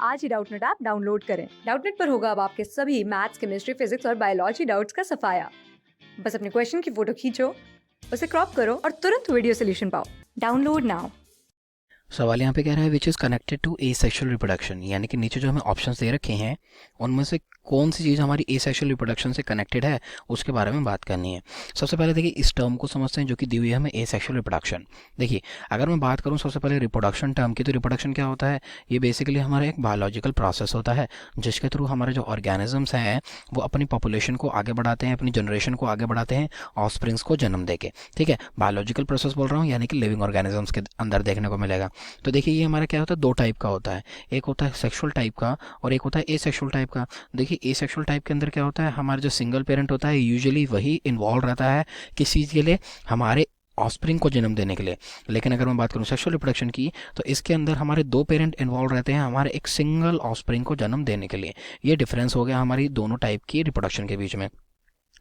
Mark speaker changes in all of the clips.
Speaker 1: आज ही Doubtnut app download करें। Doubtnut पर होगा अब आपके सभी मैथ्स, केमिस्ट्री, फिजिक्स और बायोलॉजी डाउट्स का सफाया। बस अपने क्वेश्चन की फोटो खींचो, उसे क्रॉप करो और तुरंत वीडियो सोल्यूशन पाओ। Download now.
Speaker 2: सवाल यहाँ पे कह रहा है which is connected to asexual reproduction, यानी कि नीचे जो हमें ऑप्शंस दे रखे हैं उनमें से कौन सी चीज़ हमारी ए सेक्शुअल रिप्रोडक्शन से कनेक्टेड है उसके बारे में बात करनी है। सबसे पहले देखिए इस टर्म को समझते हैं जो कि दी हुई है हमें ए सेक्शुअल रिप्रोडक्शन। देखिए अगर मैं बात करूँ सबसे पहले रिप्रोडक्शन टर्म की, तो रिप्रोडक्शन क्या होता है, ये बेसिकली हमारा एक बायोलॉजिकल प्रोसेस होता है जिसके थ्रू हमारे जो ऑर्गेनिजम्स हैं वो अपनी पॉपुलेशन को आगे बढ़ाते हैं, अपनी जनरेशन को आगे बढ़ाते हैं ऑफस्प्रिंग्स को जन्म देके। ठीक है, बायोलॉजिकल प्रोसेस बोल रहा हूँ, यानी कि लिविंग ऑर्गेनिजम्स के अंदर देखने को मिलेगा। तो देखिए ये हमारा क्या होता है, दो टाइप का होता है, एक होता है सेक्सुअल टाइप का और एक होता है ए सेक्सुअल टाइप का। देखिए ए सेक्सुअल टाइप के अंदर क्या होता है, हमारा जो सिंगल पेरेंट होता है यूजुअली वही इन्वॉल्व रहता है किस चीज़ के लिए, हमारे ऑफस्प्रिंग को जन्म देने के लिए। लेकिन अगर मैं बात करूं सेक्सुअल रिप्रोडक्शन की, तो इसके अंदर हमारे दो पेरेंट इन्वॉल्व रहते हैं हमारे एक सिंगल ऑफस्प्रिंग को जन्म देने के लिए। ये डिफरेंस हो गया हमारी दोनों टाइप की रिप्रोडक्शन के बीच में।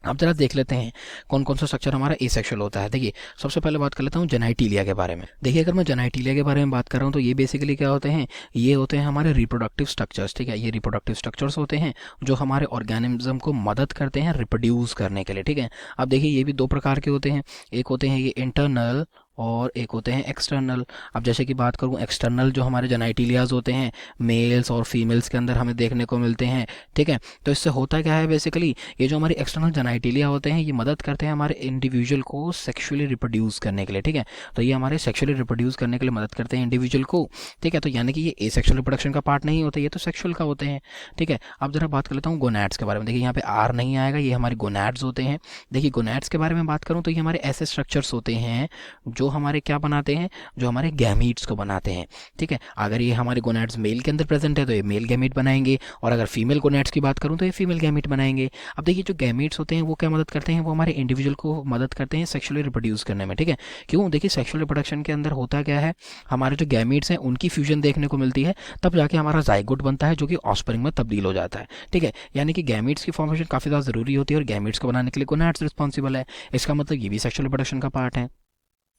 Speaker 2: अब जरा देख लेते हैं कौन कौन सा स्ट्रक्चर हमारा एसेक्सुअल होता है। देखिए सबसे पहले बात कर लेता हूँ जेनाइटिलिया के बारे में। देखिए अगर मैं जेनाइटिलिया के बारे में बात कर रहा हूँ तो ये बेसिकली क्या होते हैं, ये होते हैं हमारे रिप्रोडक्टिव स्ट्रक्चर्स। ठीक है, ये रिप्रोडक्टिव स्ट्रक्चर्स होते हैं जो हमारे ऑर्गेनिज्म को मदद करते हैं रिप्रोड्यूस करने के लिए। ठीक है, अब देखिए ये भी दो प्रकार के होते हैं, एक होते हैं ये इंटरनल और एक होते हैं एक्सटर्नल। अब जैसे कि बात करूं एक्सटर्नल, जो हमारे जेनाइटिलियाज होते हैं मेल्स और फीमेल्स के अंदर हमें देखने को मिलते हैं। ठीक है, तो इससे होता क्या है, बेसिकली ये जो हमारी एक्सटर्नल जेनाइटिलिया होते हैं ये मदद करते हैं हमारे इंडिविजुअल को सेक्सुअली रिप्रोड्यूस करने के लिए। ठीक है, तो ये हमारे सेक्सुअली रिप्रोड्यूस करने के लिए मदद करते हैं इंडिविजुअल को। ठीक है, तो यानी कि ये एसेक्सुअल रिप्रोडक्शन का पार्ट नहीं होता, ये तो सेक्सुअल का होते हैं। ठीक है, अब जरा बात कर लेता हूँ गोनैड्स के बारे में। देखिए यहाँ पे आर नहीं आएगा, ये हमारे गोनैड्स होते हैं। देखिए गोनैड्स के बारे में बात करूँ तो ये हमारे ऐसे स्ट्रक्चर्स होते हैं जो हमारे क्या बनाते हैं, जो हमारे गैमीट्स को बनाते हैं। ठीक है, अगर ये हमारे गोनैड्स मेल के अंदर प्रेजेंट है तो ये मेल गैमीट बनाएंगे, और अगर फीमेल गोनैड्स की बात करूँ तो ये फीमेल गैमीट बनाएंगे। अब देखिए जो गैमीट्स होते हैं वो क्या मदद करते हैं, वो हमारे इंडिविजुअल को मदद करते हैं सेक्सुअली रिप्रोड्यूस करने में। ठीक है, क्यों, देखिए सेक्सुअल रिप्रोडक्शन के अंदर होता क्या है, हमारे जो गैमीट्स हैं उनकी फ्यूजन देखने को मिलती है, तब जाके हमारा जाइगोट बनता है जो कि ऑफस्प्रिंग में तब्दील हो जाता है। ठीक है, यानी कि गैमीट्स की फॉर्मेशन काफ़ी ज़्यादा ज़रूरी होती है और गैमीट्स को बनाने के लिए गोनैड्स रिस्पॉन्सिबल है। इसका मतलब ये भी सेक्सुअल रिप्रोडक्शन का पार्ट है।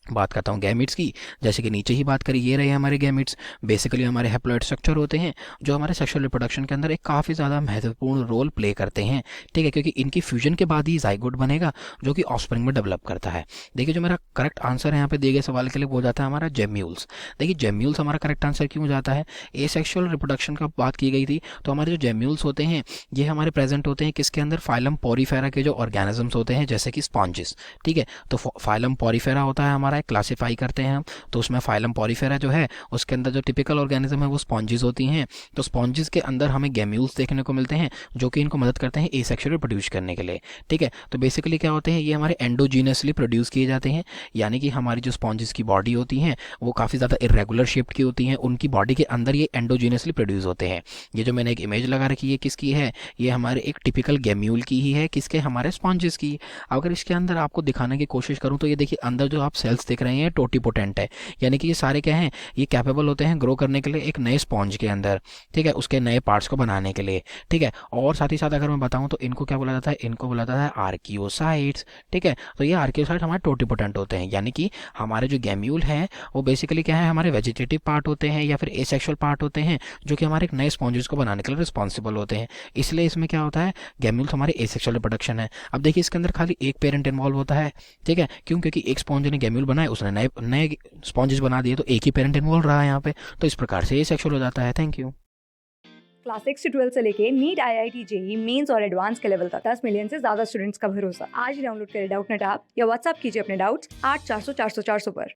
Speaker 2: बात करता हूँ गैमिट्स की, जैसे कि नीचे ही बात करी, ये रहे हमारे गैमिट्स। बेसिकली हमारे हैप्लॉइड स्ट्रक्चर होते हैं जो हमारे सेक्सुअल रिप्रोडक्शन के अंदर एक काफ़ी ज़्यादा महत्वपूर्ण रोल प्ले करते हैं। ठीक है, क्योंकि इनकी फ्यूजन के बाद ही जाइगोट बनेगा जो कि ऑफस्प्रिंग में डेवलप करता है। देखिए जो मेरा करेक्ट आंसर है यहाँ पे दिए गए सवाल के लिए वो जाता है हमारा जेम्यूल्स। देखिए जेम्यूल्स हमारा करेक्ट आंसर क्यों जाता है, ए सेक्शुअल रिप्रोडक्शन का बात की गई थी, तो हमारे जो जेम्यूल्स होते हैं ये हमारे प्रेजेंट होते हैं किसके अंदर, फाइलम पॉरीफेरा के जो ऑर्गेनिजम्स होते हैं जैसे कि स्पॉन्जेस। ठीक है, तो फाइलम पॉरीफेरा होता है हमारा, क्लासीफाई करते हैं हम, तो उसमें फाइलम पॉरीफेरा जो है उसके अंदर जो टिपिकल ऑर्गेनिज्म है वो स्पॉन्जेस होती हैं। तो स्पॉन्जेस के अंदर हमें गैम्यूल्स देखने को मिलते हैं जो कि इनको मदद करते हैं एसेक्सुअली प्रोड्यूस करने के लिए। ठीक है, तो बेसिकली क्या होते हैं, ये हमारे एंडोजीनसली प्रोड्यूस किए जाते हैं, यानी कि हमारी जो स्पॉन्जेस की बॉडी होती हैं वो काफ़ी ज़्यादा इरेगुलर शेप्ड की होती हैं, उनकी बॉडी के अंदर ये एंडोजीनसली प्रोड्यूस होते हैं। ये जो मैंने एक इमेज लगा रखी है किसकी है, ये हमारे एक टिपिकल गैम्यूल की ही है, किसके, हमारे स्पॉन्जेस की। अगर इसके अंदर आपको दिखाने की कोशिश करूँ तो ये देखिए अंदर जो आप सेल्स देख रहे हैं टोटीपोटेंट है, यानी कि ये सारे क्या हैं, ये कैपेबल होते हैं ग्रो करने के लिए एक नए स्पॉन्ज के अंदर। ठीक है, उसके नए पार्ट्स को बनाने के लिए। ठीक है, और साथ ही साथ अगर मैं बताऊं तो इनको क्या बोला जाता है, इनको बोला जाता है आर्कियोसाइट्स। ठीक है, तो ये आर्कियोसाइट हमारे टोटीपोटेंट होते हैं, यानी कि हमारे जो गैम्यूल हैं वो बेसिकली क्या है, हमारे वेजिटेटिव पार्ट होते हैं या फिर एसेक्सुअल पार्ट होते हैं जो कि हमारे एक नए स्पॉन्जेस को बनाने के लिए रिस्पॉन्सिबल होते हैं। इसलिए इसमें क्या होता है, गैम्यूल्स हमारे एसेक्सुअल रिप्रोडक्शन है। अब देखिए इसके अंदर खाली एक पेरेंट इन्वॉल्व होता है। ठीक है, क्यों, क्योंकि एक स्पॉन्ज ने गैम्यूल बनाए, उसने नए नए स्पॉन्जेस बना दिए, तो एक ही पेरेंट इन्वॉल्व रहा है यहाँ पे, तो इस प्रकार से ये सेक्सुअल हो जाता है। Thank you.
Speaker 1: क्लास 6 से 12 से लेके नीट, IIT, जेई मेंस और एडवांस के लेवल तक 10 मिलियन से ज्यादा स्टूडेंट्स का भरोसा। आज ही डाउनलोड करें डाउटनेट ऐप या व्हाट्सएप कीजिए अपने डाउट्स 8400 400 400 पर।